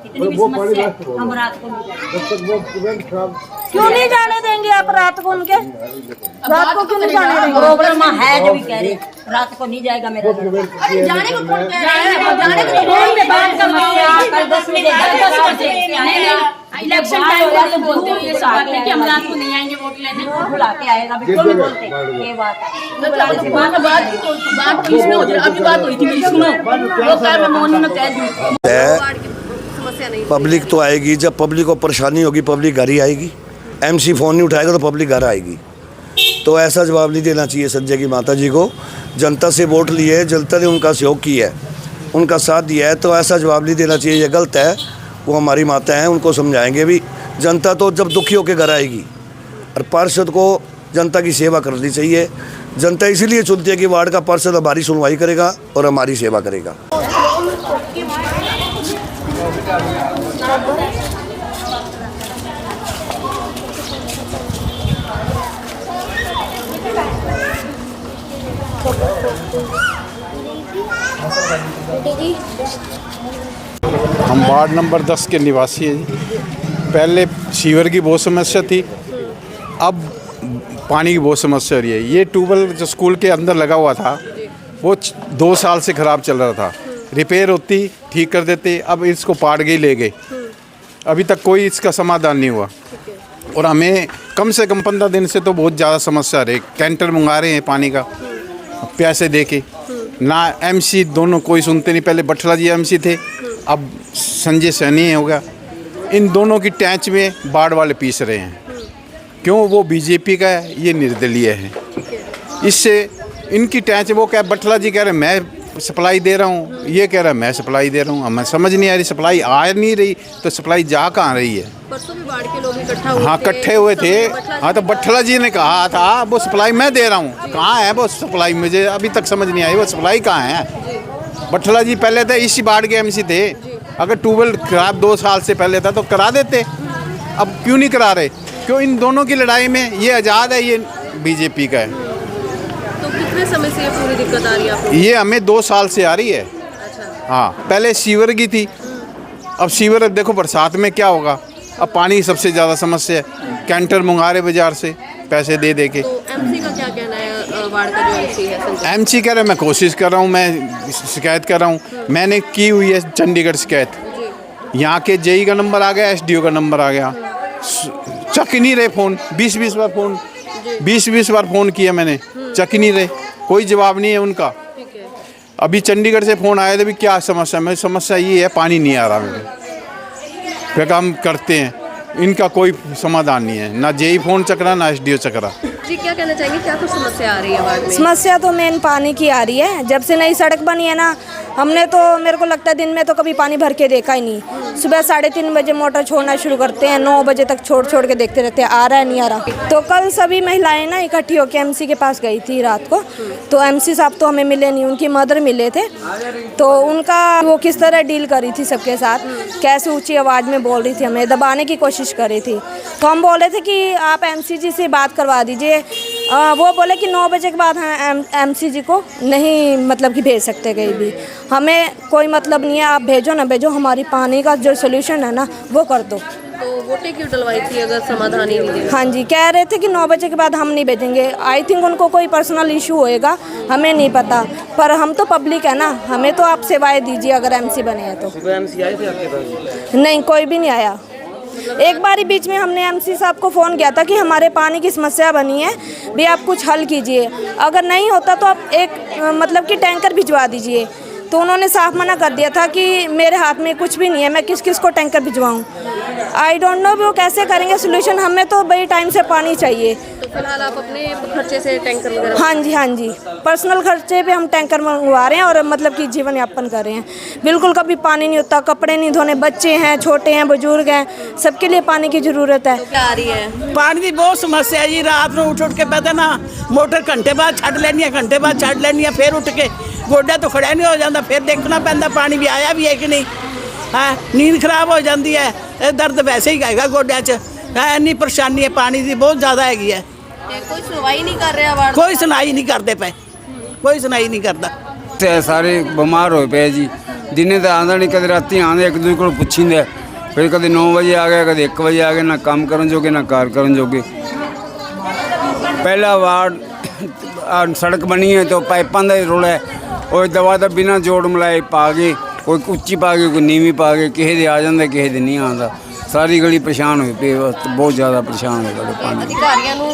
इतनी भी समस्या है, हम रात को नहीं जाएंगे। क्यों नहीं जाने देंगे आप रात को उनके? रात को क्यों नहीं जाने देंगे? प्रॉब्लम है जो भी कह रहे, रात को नहीं जाएगा मेरा। अरे जाने को कौन कह रहा है? जाने को फोन पे बात समस्या कल 10 बजे इलेक्शन टाइम का तो बोलते हो ये सब कि हम रात को नहीं आएंगे वोट लेने, बुला के आएगा, बिल्कुल नहीं बोलते ये बात है। बात तो इसमें हो जाए, अभी बात हुई थी मेरी, सुनो वो कह मैं मोनी में कह दूं पब्लिक तो आएगी, जब पब्लिक को परेशानी होगी पब्लिक घर ही आएगी। एमसी फ़ोन नहीं उठाएगा तो पब्लिक घर आएगी। तो ऐसा जवाब नहीं देना चाहिए संजय की माता जी को। जनता से वोट लिए है, जनता ने उनका सहयोग किया है, उनका साथ दिया है, तो ऐसा जवाब नहीं देना चाहिए। ये गलत है। वो हमारी माता हैं, उनको समझाएंगे भी। जनता तो जब दुखी होकर घर आएगी, और पार्षद को जनता की सेवा करनी चाहिए। जनता इसीलिए चुनती है कि वार्ड का पार्षद हमारी सुनवाई करेगा और हमारी सेवा करेगा। हम वार्ड नंबर 10 के निवासी हैं जी। पहले सीवर की बहुत समस्या थी, अब पानी की बहुत समस्या हो रही है। ये ट्यूबवेल जो स्कूल के अंदर लगा हुआ था वो 2 साल से ख़राब चल रहा था। रिपेयर होती, ठीक कर देते, अब इसको पाड़ के ही ले गए। अभी तक कोई इसका समाधान नहीं हुआ। और हमें कम से कम 15 दिन से तो बहुत ज़्यादा समस्या रही। कैंटर मंगा रहे हैं पानी का पैसे दे के, ना एमसी दोनों कोई सुनते नहीं। पहले बठला जी एमसी थे, अब संजय सैनी हो गया। इन दोनों की टैंच में बाढ़ वाले पीस रहे हैं। क्यों? वो बीजेपी का है, ये निर्दलीय है। इससे इनकी टैंच, वो क्या बठला जी कह रहे मैं सप्लाई दे रहा हूँ, ये कह रहा है मैं सप्लाई दे रहा हूँ। हमें समझ नहीं आ रही, सप्लाई आ नहीं रही तो सप्लाई जा कहाँ रही है? परसों भी बाढ़ के लोग इकट्ठा हुए हाँ, इकट्ठे हुए थे। हाँ, तो बठला जी ने कहा था वो सप्लाई मैं दे रहा हूँ। कहाँ है वो सप्लाई? मुझे अभी तक समझ नहीं आई वो सप्लाई कहाँ है। बठला जी पहले थे इसी बाढ़ के एमसी थे। अगर ट्यूबवेल खराब 2 साल से पहले था तो करा देते, अब क्यों नहीं करा रहे? क्यों? इन दोनों की लड़ाई में ये आज़ाद है, ये बीजेपी का है। तो कितने समय से ये पूरी दिक्कत आ रही है आपको? ये हमें 2 साल से आ रही है। अच्छा। हाँ, पहले सीवर की थी, अब सीवर अब देखो बरसात में क्या होगा। अब पानी की सबसे ज़्यादा समस्या है। कैंटर मंगा रहे बाजार से पैसे दे दे के। तो एमसी का क्या कहना है? वार्ड का जो एमसी है, एमसी कह रहे मैं कोशिश कर रहा हूँ, मैं शिकायत कर रहा हूँ। मैंने की हुई है चंडीगढ़ शिकायत। यहाँ के जेई का नंबर आ गया, एसडीओ का नंबर आ गया, चक ही नहीं रहे फ़ोन। 20-20 बार फ़ोन, 20-20 बार फ़ोन किया मैंने, चक ही नहीं रहे, कोई जवाब नहीं है उनका। अभी चंडीगढ़ से फ़ोन आया था भी क्या समस्या? मेरी समस्या ये है पानी नहीं आ रहा मेरे। फिर काम करते हैं, इनका कोई समाधान नहीं है, ना जेई फ़ोन चक रहा, ना एसडीओ चक रहा। जी, क्या कहना चाहेंगे? क्या कुछ समस्या आ रही है वार्ड में? समस्या तो मेन पानी की आ रही है। जब से नई सड़क बनी है ना, हमने तो, मेरे को लगता है दिन में तो कभी पानी भर के देखा ही नहीं। सुबह 3:30 बजे मोटर छोड़ना शुरू करते हैं, 9 बजे तक छोड़ के देखते रहते हैं आ रहा है नहीं आ रहा। तो कल सभी महिलाएं ना इकट्ठी होकर एमसी के पास गई थी रात को। तो एमसी साहब तो हमें मिले नहीं, उनकी मदर मिले थे। तो उनका वो किस तरह डील करी थी सबके साथ, कैसे ऊँची आवाज़ में बोल रही थी, हमें दबाने की कोशिश कर रही थी। तो हम बोले थे कि आप एमसी जी से बात करवा दीजिए। वो बोले कि 9 बजे के बाद हम एमसी जी को नहीं मतलब कि भेज सकते कहीं भी। हमें कोई मतलब नहीं है, आप भेजो ना भेजो, हमारी पानी का जो सोल्यूशन है ना वो कर दो। तो वोटें क्यों डलवाई थी अगर समाधान ही नहीं देगा? हाँ जी, कह रहे थे कि 9 बजे के बाद हम नहीं भेजेंगे। आई थिंक उनको कोई पर्सनल इशू होएगा, हमें नहीं पता। पर हम तो पब्लिक है ना, हमें तो आप सेवाएं दीजिए अगर एमसी बने हैं तो। सुबह एमसी आए थे आपके पास? नहीं, कोई भी नहीं आया। एक बारी बीच में हमने एमसी साहब को फ़ोन किया था कि हमारे पानी की समस्या बनी है भी, आप कुछ हल कीजिए। अगर नहीं होता तो आप एक मतलब कि टैंकर भिजवा दीजिए। तो उन्होंने साफ मना कर दिया था कि मेरे हाथ में कुछ भी नहीं है, मैं किस किस को टैंकर भिजवाऊँ। आई डोंट नो वो कैसे करेंगे सोल्यूशन, हमें तो बड़ी टाइम से पानी चाहिए। तो फिलहाल आप अपने खर्चे से टैंकर वगैरह? हाँ जी, पर्सनल खर्चे पे हम टैंकर मंगवा रहे हैं और मतलब कि जीवन यापन कर रहे हैं। बिल्कुल कभी पानी नहीं होता, कपड़े नहीं धोने, बच्चे हैं, छोटे हैं, बुजुर्ग हैं, सबके लिए पानी की ज़रूरत है। तो क्या आ रही है? पानी की बहुत समस्या है जी। रात में उठ के पता ना मोटर घंटे बाद छड़ लेनी है, घंटे बाद छड़ लेनी है, फिर उठ के गोडा तो खड़ा नहीं हो जाता, फिर देखना पैंदा पानी भी आया भी है कि नहीं है। नींद खराब हो जाती है, दर्द वैसे ही हैगा गोड्या च। इन्नी परेशानी है पानी की बहुत ज़्यादा हैगी है। कोई सुनवाई नहीं कर रहा वार्ड? कोई सुनाई नहीं करते पे, कोई सुनाई नहीं करता। सारे बीमार हो पे जी, दिने तो आंदा नहीं, कदे राती आंदे एक दूसरे को पुछींदे, फिर कदे 9 बजे आ गया, कदे 1 बजे आ गए, ना काम करन जोगे ना कार करन जोगे। पहला वार्ड सड़क बनी है तो पाइपां दा रोला है, और दवा दा बिना जोड़ मिलाए पा गए, कोई उच्ची पा गए कोई नीवी पा गए, किसी दे आ जांदा किसी दे नहीं आंदा। सारी गली परेशान हुई पई, बहुत ज़्यादा परेशान हो गए पानी। ਅਧਿਕਾਰੀਆਂ ਨੂੰ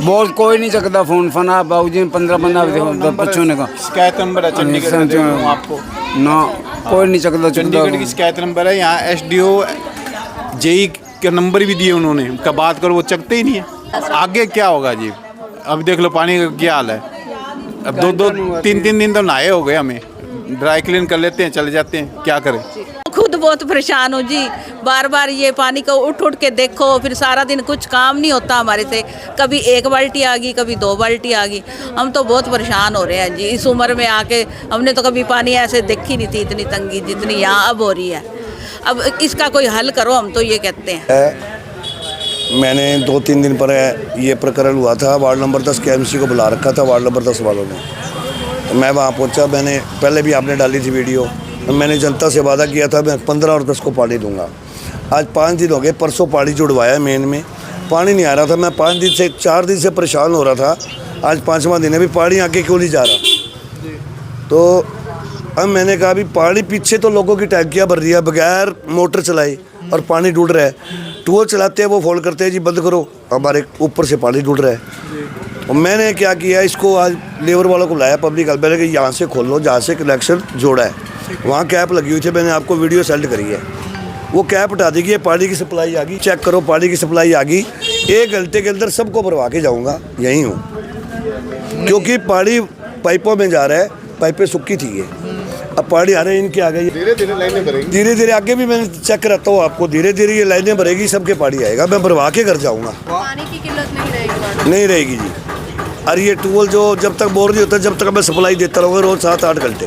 बहुत कोई नहीं चकता फोन फना, बाबू जी 15 बच्चों ने कहा शिकायत नंबर है चंडीगढ़ में, दे दूं आपको ना, कोई नहीं चकता। चंडीगढ़ की शिकायत नंबर है, यहाँ SDO जेई का नंबर भी दिए उन्होंने, उनका बात करो वो चकते ही नहीं है। आगे क्या होगा जी, अब देख लो पानी का क्या हाल है। अब 2-3 दिन तो नहाए हो गए, हमें ड्राई क्लीन कर लेते हैं चले जाते हैं, क्या करें। खुद बहुत परेशान हूँ जी, बार बार ये पानी को उठ के देखो, फिर सारा दिन कुछ काम नहीं होता हमारे से। कभी 1 बाल्टी आ गई, कभी 2 बाल्टी आ गई, हम तो बहुत परेशान हो रहे हैं जी। इस उम्र में आके हमने तो कभी पानी ऐसे देखी नहीं थी, इतनी तंगी जितनी यहाँ अब हो रही है। अब इसका कोई हल करो, हम तो ये कहते हैं। मैंने 2-3 दिन पर ये प्रकरण हुआ था, वार्ड नंबर 10 के MC को बुला रखा था वार्ड नंबर 10 वालों ने। तो मैं वहाँ पहुँचा, मैंने पहले भी आपने डाली थी वीडियो, मैंने जनता से वादा किया था मैं 15 और 10 को पानी दूंगा। आज 5 दिन हो गए, परसों पानी जुड़वाया मेन में, पानी नहीं आ रहा था। मैं 4 दिन से परेशान हो रहा था, आज 5वां दिन है, अभी पानी आके क्यों नहीं जा रहा। तो अब मैंने कहा अभी पानी पीछे तो लोगों की टैंकियाँ भर रही है बगैर मोटर चलाई, और पानी डूड रहा है। टूल चलाते हैं वो फ़ोन करते हैं जी बंद करो, हमारे ऊपर से पानी डूड रहा है। और मैंने क्या किया, इसको आज लेबर वालों को बुलाया पब्लिक हेल्प मैंने कि यहाँ से खोल लो जहाँ से कनेक्शन जोड़ा है, वहाँ कैप लगी हुई थी, मैंने आपको वीडियो सेंड करी है। वो कैप हटा दी गई, पानी की सप्लाई आ गई, चेक करो पानी की सप्लाई आ गई। 1 घंटे के अंदर सबको भरवा के जाऊँगा, यहीं हूँ, क्योंकि पानी पाइपों में जा रहा है, पाइपें सूखी थी ये, अब पानी आ रहे हैं, इनके आ गई, धीरे-धीरे लाइनें भरेगी, धीरे-धीरे आगे भी मैंने चेक कराता हूँ आपको, धीरे-धीरे ये लाइनें भरेगी, सबके पानी आएगा, मैं भरवा के घर जाऊँगा। पानी की किल्लत नहीं रहेगी, नहीं रहेगी जी। और ये टूल जो जब तक बोर नहीं होता जब तक मैं सप्लाई देता रहूँगा रोज़ 7-8 घंटे।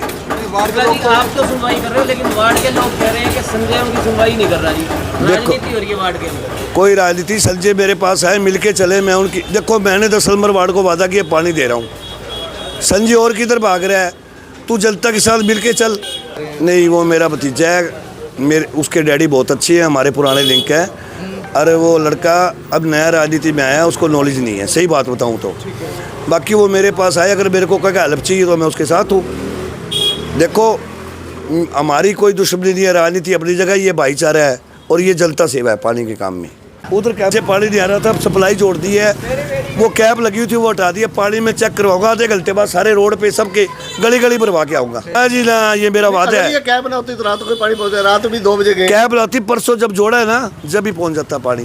आप तो सुनवाई कर रहे हो, लेकिन वार्ड के लोग कह रहे हैं कि संजय उनकी सुनवाई नहीं कर रहा जी, राजनीति हो रही है वार्ड के अंदर। कोई राजनीति, संजय मेरे पास आए, मिल के चले, मैं उनकी देखो, मैंने 10 नंबर वार्ड को वादा किया पानी दे रहा हूँ। संजय और किधर भाग रहा है, तू जनता के साथ मिल के चल। नहीं, वो मेरा भतीजा है, मेरे उसके डैडी बहुत अच्छे हैं, हमारे पुराने लिंक है। अरे वो लड़का अब नया राजनीति में आया, उसको नॉलेज नहीं है, सही बात बताऊँ तो। बाकी वो मेरे पास आए, अगर मेरे को क्या हेल्प चाहिए तो मैं उसके साथ हूँ। देखो हमारी कोई दुश्मनी नहीं है, राजनीति अपनी जगह, ये भाईचारा है और ये जनता सेवा है पानी के काम में। उधर कैसे पानी नहीं आ रहा था, अब सप्लाई जोड़ दी है, वो कैप लगी हुई थी वो हटा दी है, पानी में चेक करवाऊंगा, आधे घंटे बाद सारे रोड पे सबके गली भरवा के आऊँगा। हाँ जी ना, ये मेरा वादा है। कैप ना होती तो रात को पानी पहुँचा, रात भी 2 बजे गए, कैप होती परसों जब जोड़ा है ना, जब ही पहुँच जाता पानी।